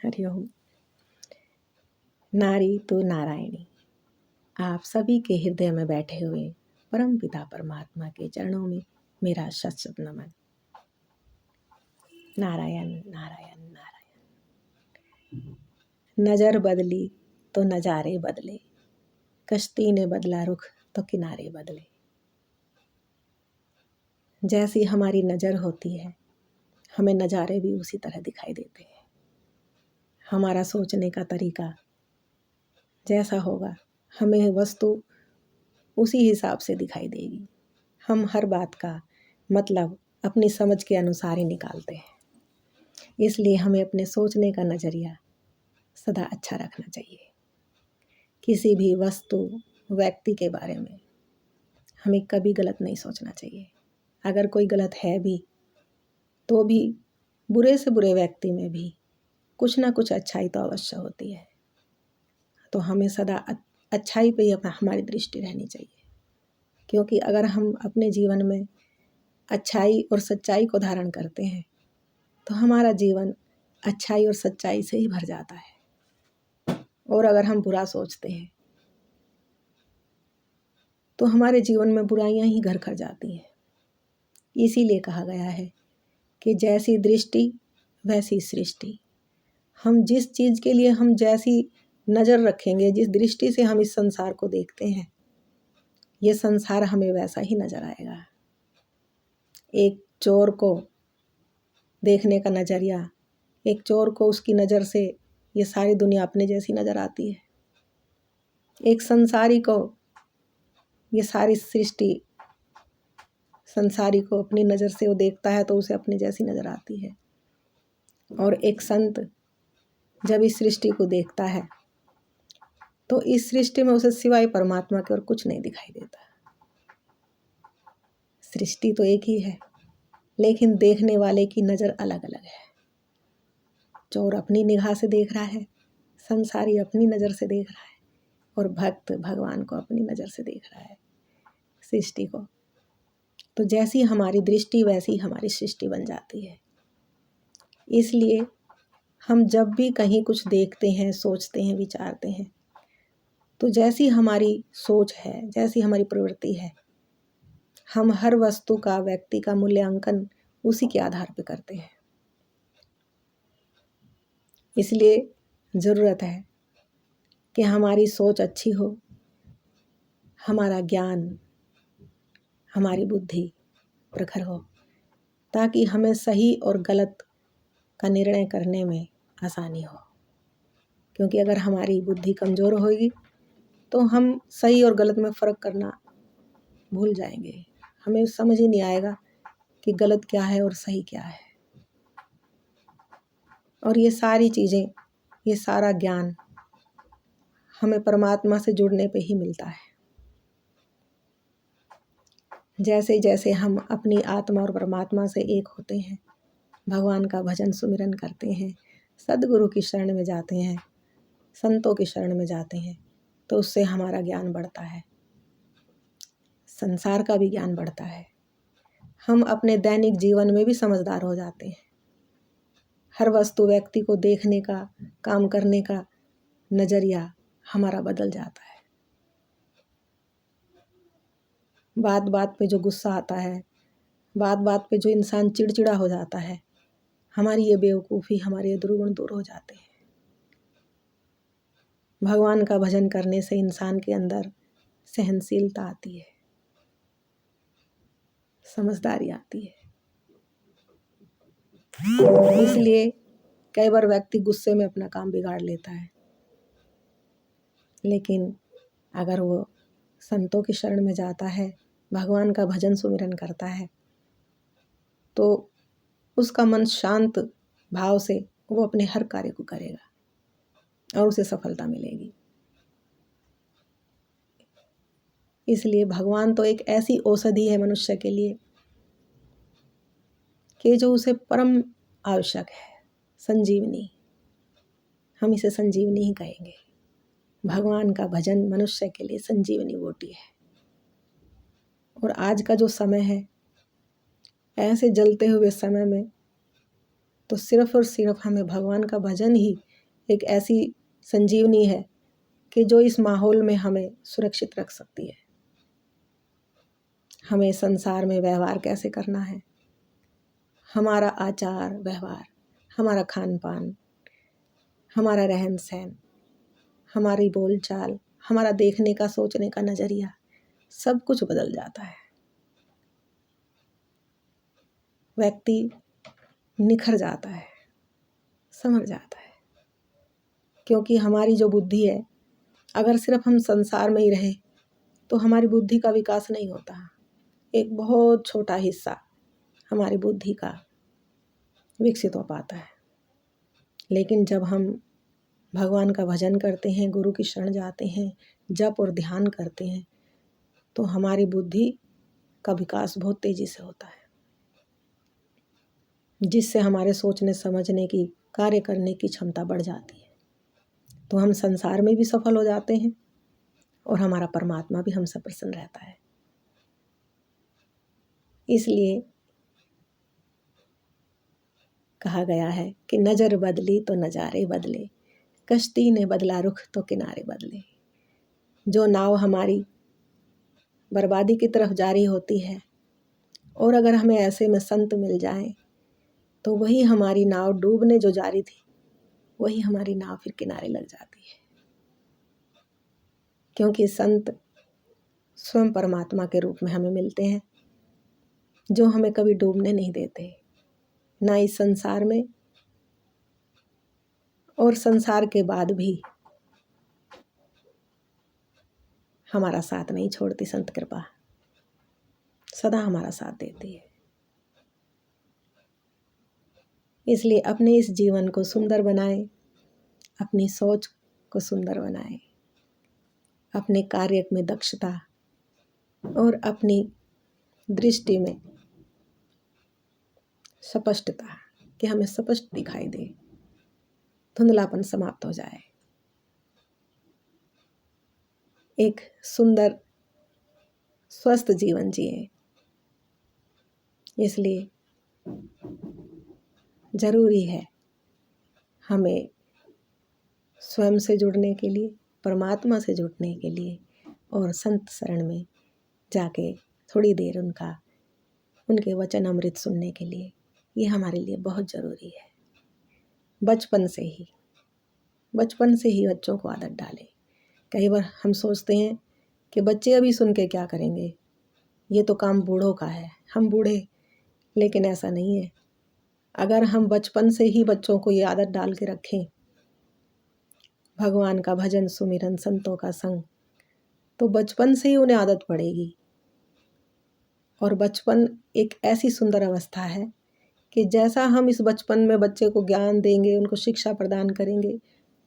हरिओम। नारी तो नारायणी, आप सभी के हृदय में बैठे हुए परम पिता परमात्मा के चरणों में मेरा शत शत नमन। नारायण नारायण नारायण। नजर बदली तो नजारे बदले, कश्ती ने बदला रुख तो किनारे बदले। जैसी हमारी नज़र होती है हमें नज़ारे भी उसी तरह दिखाई देते हैं। हमारा सोचने का तरीका जैसा होगा हमें वस्तु उसी हिसाब से दिखाई देगी। हम हर बात का मतलब अपनी समझ के अनुसार ही निकालते हैं। इसलिए हमें अपने सोचने का नज़रिया सदा अच्छा रखना चाहिए। किसी भी वस्तु व्यक्ति के बारे में हमें कभी गलत नहीं सोचना चाहिए। अगर कोई गलत है भी तो भी बुरे से बुरे व्यक्ति में भी कुछ ना कुछ अच्छाई तो अवश्य होती है। तो हमें सदा अच्छाई पे ही हमारी दृष्टि रहनी चाहिए, क्योंकि अगर हम अपने जीवन में अच्छाई और सच्चाई को धारण करते हैं तो हमारा जीवन अच्छाई और सच्चाई से ही भर जाता है। और अगर हम बुरा सोचते हैं तो हमारे जीवन में बुराइयां ही घर कर जाती हैं। इसीलिए कहा गया है कि जैसी दृष्टि वैसी सृष्टि। हम जिस चीज़ के लिए हम जैसी नज़र रखेंगे, जिस दृष्टि से हम इस संसार को देखते हैं, ये संसार हमें वैसा ही नज़र आएगा। एक चोर को देखने का नज़रिया, एक चोर को उसकी नज़र से ये सारी दुनिया अपने जैसी नज़र आती है। एक संसारी को ये सारी सृष्टि, संसारी को अपनी नज़र से वो देखता है तो उसे अपने जैसी नज़र आती है। और एक संत जब इस सृष्टि को देखता है तो इस सृष्टि में उसे सिवाय परमात्मा के और कुछ नहीं दिखाई देता। सृष्टि तो एक ही है, लेकिन देखने वाले की नज़र अलग अलग है। चोर अपनी निगाह से देख रहा है, संसारी अपनी नज़र से देख रहा है, और भक्त भगवान को अपनी नज़र से देख रहा है, सृष्टि को। तो जैसी हमारी दृष्टि वैसी हमारी सृष्टि बन जाती है। इसलिए हम जब भी कहीं कुछ देखते हैं, सोचते हैं, विचारते हैं, तो जैसी हमारी सोच है, जैसी हमारी प्रवृत्ति है, हम हर वस्तु का, व्यक्ति का मूल्यांकन उसी के आधार पर करते हैं। इसलिए ज़रूरत है कि हमारी सोच अच्छी हो, हमारा ज्ञान, हमारी बुद्धि प्रखर हो, ताकि हमें सही और गलत का निर्णय करने में आसानी हो। क्योंकि अगर हमारी बुद्धि कमज़ोर होगी तो हम सही और गलत में फ़र्क करना भूल जाएंगे। हमें समझ ही नहीं आएगा कि गलत क्या है और सही क्या है। और ये सारी चीज़ें, ये सारा ज्ञान हमें परमात्मा से जुड़ने पे ही मिलता है। जैसे जैसे हम अपनी आत्मा और परमात्मा से एक होते हैं, भगवान का भजन सुमिरन करते हैं, सद्गुरु की शरण में जाते हैं, संतों की शरण में जाते हैं, तो उससे हमारा ज्ञान बढ़ता है, संसार का भी ज्ञान बढ़ता है। हम अपने दैनिक जीवन में भी समझदार हो जाते हैं। हर वस्तु व्यक्ति को देखने का, काम करने का नज़रिया हमारा बदल जाता है। बात बात पे जो गुस्सा आता है, बात बात पे जो इंसान चिड़चिड़ा हो जाता है, हमारी ये बेवकूफ़ी, हमारे ये दुर्गुण दूर हो जाते हैं। भगवान का भजन करने से इंसान के अंदर सहनशीलता आती है, समझदारी आती है। इसलिए कई बार व्यक्ति गुस्से में अपना काम बिगाड़ लेता है, लेकिन अगर वो संतों की शरण में जाता है, भगवान का भजन सुमिरन करता है, तो उसका मन शांत भाव से वो अपने हर कार्य को करेगा और उसे सफलता मिलेगी। इसलिए भगवान तो एक ऐसी औषधि है मनुष्य के लिए कि जो उसे परम आवश्यक है, संजीवनी। हम इसे संजीवनी ही कहेंगे। भगवान का भजन मनुष्य के लिए संजीवनी बूटी है। और आज का जो समय है, ऐसे जलते हुए समय में तो सिर्फ और सिर्फ हमें भगवान का भजन ही एक ऐसी संजीवनी है कि जो इस माहौल में हमें सुरक्षित रख सकती है। हमें संसार में व्यवहार कैसे करना है, हमारा आचार व्यवहार, हमारा खान पान, हमारा रहन सहन, हमारी बोलचाल, हमारा देखने का सोचने का नज़रिया, सब कुछ बदल जाता है। व्यक्ति निखर जाता है, संवर जाता है। क्योंकि हमारी जो बुद्धि है, अगर सिर्फ हम संसार में ही रहे तो हमारी बुद्धि का विकास नहीं होता। एक बहुत छोटा हिस्सा हमारी बुद्धि का विकसित हो पाता है। लेकिन जब हम भगवान का भजन करते हैं, गुरु की शरण जाते हैं, जप और ध्यान करते हैं, तो हमारी बुद्धि का विकास बहुत तेजी से होता है, जिससे हमारे सोचने समझने की, कार्य करने की क्षमता बढ़ जाती है। तो हम संसार में भी सफल हो जाते हैं और हमारा परमात्मा भी हमसे प्रसन्न रहता है। इसलिए कहा गया है कि नज़र बदली तो नज़ारे बदले, कश्ती ने बदला रुख तो किनारे बदले। जो नाव हमारी बर्बादी की तरफ जारी होती है, और अगर हमें ऐसे में संत मिल जाएं, तो वही हमारी नाव डूबने जो जा रही थी, वही हमारी नाव फिर किनारे लग जाती है। क्योंकि संत स्वयं परमात्मा के रूप में हमें मिलते हैं, जो हमें कभी डूबने नहीं देते, ना इस संसार में और संसार के बाद भी हमारा साथ नहीं छोड़ती। संत कृपा सदा हमारा साथ देती है। इसलिए अपने इस जीवन को सुंदर बनाएं, अपनी सोच को सुंदर बनाएं, अपने कार्य में दक्षता और अपनी दृष्टि में स्पष्टता, कि हमें स्पष्ट दिखाई दे, धुंधलापन समाप्त हो जाए, एक सुंदर स्वस्थ जीवन जिए। इसलिए जरूरी है हमें स्वयं से जुड़ने के लिए, परमात्मा से जुड़ने के लिए और संत शरण में जाके थोड़ी देर उनके वचन अमृत सुनने के लिए, ये हमारे लिए बहुत ज़रूरी है। बचपन से ही बच्चों को आदत डालें। कई बार हम सोचते हैं कि बच्चे अभी सुन के क्या करेंगे, ये तो काम बूढ़ों का है, हम बूढ़े। लेकिन ऐसा नहीं है। अगर हम बचपन से ही बच्चों को ये आदत डाल के रखें, भगवान का भजन सुमिरन, संतों का संग, तो बचपन से ही उन्हें आदत पड़ेगी। और बचपन एक ऐसी सुंदर अवस्था है कि जैसा हम इस बचपन में बच्चे को ज्ञान देंगे, उनको शिक्षा प्रदान करेंगे,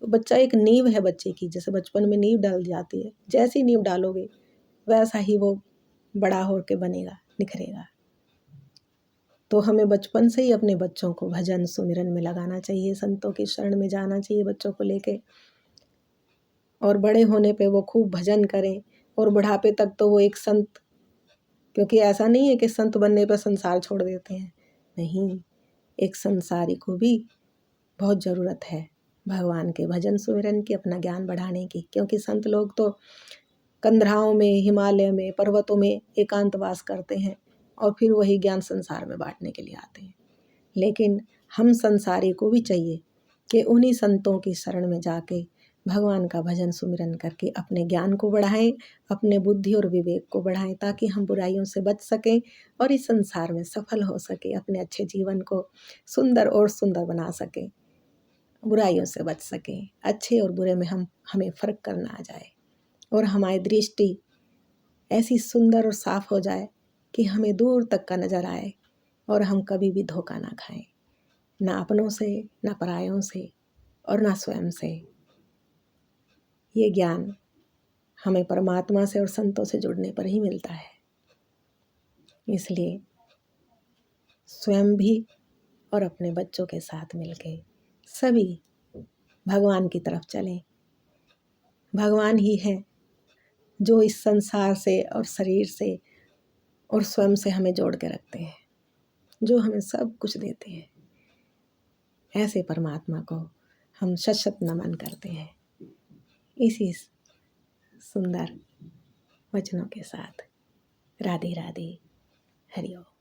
तो बच्चा एक नींव है बच्चे की। जैसे बचपन में नींव डाल जाती है, जैसी नींव डालोगे वैसा ही वो बड़ा होकर बनेगा, निखरेगा। तो हमें बचपन से ही अपने बच्चों को भजन सुमिरन में लगाना चाहिए, संतों की शरण में जाना चाहिए बच्चों को लेके, और बड़े होने पे वो खूब भजन करें और बुढ़ापे तक तो वो एक संत। क्योंकि ऐसा नहीं है कि संत बनने पर संसार छोड़ देते हैं, नहीं, एक संसारी को भी बहुत ज़रूरत है भगवान के भजन सुमिरन की, अपना ज्ञान बढ़ाने की। क्योंकि संत लोग तो कंदराओं में, हिमालय में, पर्वतों में एकांतवास करते हैं और फिर वही ज्ञान संसार में बांटने के लिए आते हैं। लेकिन हम संसारी को भी चाहिए कि उन्हीं संतों की शरण में जाके भगवान का भजन सुमिरन करके अपने ज्ञान को बढ़ाएं, अपने बुद्धि और विवेक को बढ़ाएं, ताकि हम बुराइयों से बच सकें और इस संसार में सफल हो सके, अपने अच्छे जीवन को सुंदर और सुंदर बना सकें, बुराइयों से बच सकें, अच्छे और बुरे में हमें फ़र्क करना आ जाए और हमारी दृष्टि ऐसी सुंदर और साफ हो जाए कि हमें दूर तक का नज़र आए और हम कभी भी धोखा ना खाएं, ना अपनों से, ना परायों से और ना स्वयं से। ये ज्ञान हमें परमात्मा से और संतों से जुड़ने पर ही मिलता है। इसलिए स्वयं भी और अपने बच्चों के साथ मिलके सभी भगवान की तरफ चलें। भगवान ही है जो इस संसार से और शरीर से और स्वयं से हमें जोड़ के रखते हैं, जो हमें सब कुछ देते हैं। ऐसे परमात्मा को हम शत शत नमन करते हैं। इसी सुंदर वचनों के साथ राधे राधे, हरि ओम।